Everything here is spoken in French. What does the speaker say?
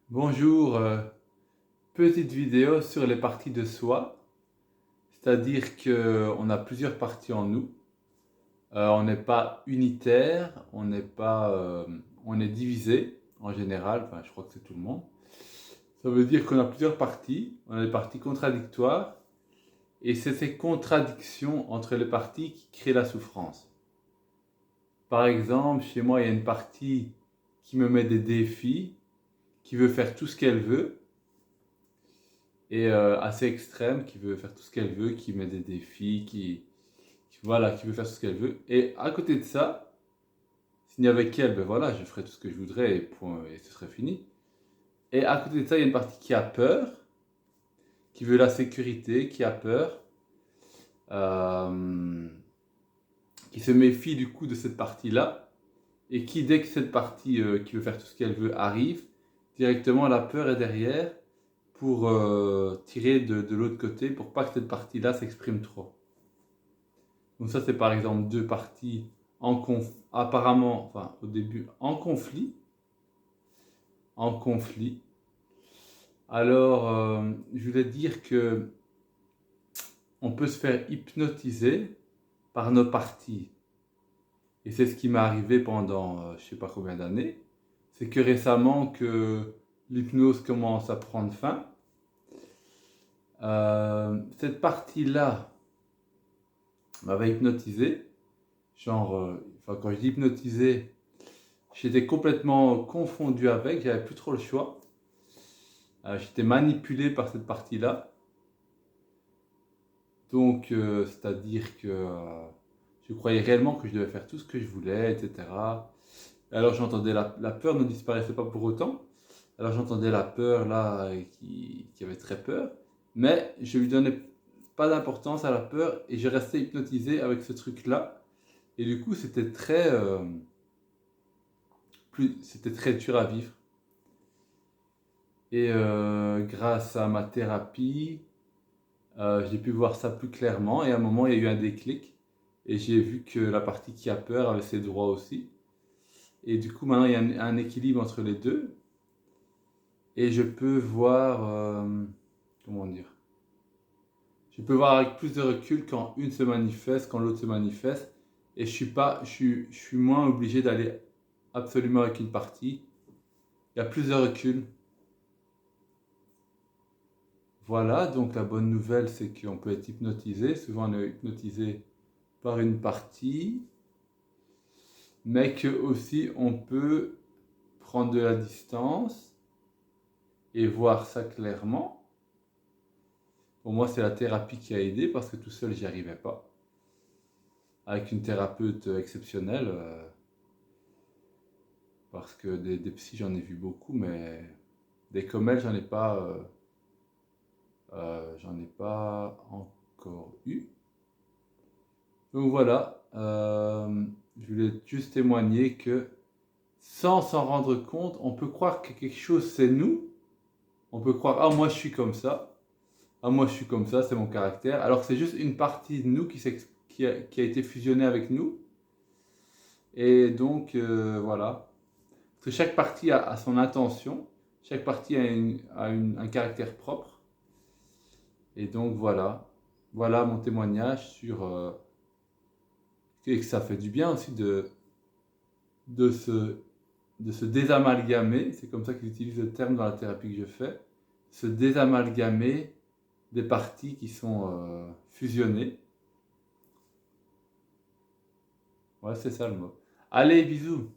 Bonjour, petite vidéo sur les parties de soi, c'est-à-dire qu'on a plusieurs parties en nous. On n'est pas unitaire, on est divisé en général, enfin je crois que c'est tout le monde. Ça veut dire qu'on a plusieurs parties, on a des parties contradictoires, et c'est ces contradictions entre les parties qui créent la souffrance. Par exemple, chez moi, il y a une partie qui me met des défis, qui veut faire tout ce qu'elle veut, et assez extrême, qui veut faire tout ce qu'elle veut, qui met des défis, voilà, qui veut faire tout ce qu'elle veut. Et à côté de ça, s'il n'y avait qu'elle, ben voilà, je ferais tout ce que je voudrais et, et ce serait fini. Et à côté de ça, il y a une partie qui a peur, qui veut la sécurité, qui a peur, euh, qui se méfie du coup de cette partie-là, et qui, dès que cette partie qui veut faire tout ce qu'elle veut arrive, directement la peur est derrière pour tirer de l'autre côté, pour pas que cette partie-là s'exprime trop. Donc ça, c'est par exemple deux parties apparemment, enfin au début, en conflit. Alors, je voulais dire que on peut se faire hypnotiser par nos parties. Et c'est ce qui m'est arrivé pendant je sais pas combien d'années. C'est que récemment que l'hypnose commence à prendre fin, cette partie-là m'avait hypnotisé. Genre, enfin, quand je dis hypnotisé, j'étais complètement confondu avec, j'avais plus trop le choix. J'étais manipulé par cette partie-là. Donc, c'est-à-dire que je croyais réellement que je devais faire tout ce que je voulais, etc. Alors j'entendais la peur ne disparaissait pas pour autant. Alors j'entendais la peur là qui avait très peur, mais je lui donnais pas d'importance à la peur et je restais hypnotisé avec ce truc-là. Et du coup, c'était très dur à vivre. Et grâce à ma thérapie, j'ai pu voir ça plus clairement. Et à un moment, il y a eu un déclic. Et j'ai vu que la partie qui a peur avait ses droits aussi. Et du coup, maintenant, il y a un équilibre entre les deux. Et je peux voir, comment dire, je peux voir avec plus de recul quand une se manifeste, quand l'autre se manifeste. Et je suis moins obligé d'aller absolument avec une partie. Il y a plus de recul. Voilà, donc la bonne nouvelle, c'est qu'on peut être hypnotisé. Souvent, on est hypnotisé par une partie, mais que aussi on peut prendre de la distance et voir ça clairement. Pour moi, c'est la thérapie qui a aidé parce que tout seul, j'y arrivais pas. Avec une thérapeute exceptionnelle, parce que des psys, j'en ai vu beaucoup, mais des comme elle, j'en ai pas encore eu. Donc voilà, je voulais juste témoigner que sans s'en rendre compte, on peut croire que quelque chose c'est nous. On peut croire, ah moi je suis comme ça, ah moi je suis comme ça, c'est mon caractère. Alors que c'est juste une partie de nous qui a été fusionnée avec nous. Et donc voilà. Parce que chaque partie a son intention, chaque partie un caractère propre. Et donc voilà, voilà mon témoignage sur et que ça fait du bien aussi de se, de se désamalgamer, c'est comme ça qu'ils utilisent le terme dans la thérapie que je fais, se désamalgamer des parties qui sont fusionnées. Ouais, c'est ça le mot. Allez, bisous!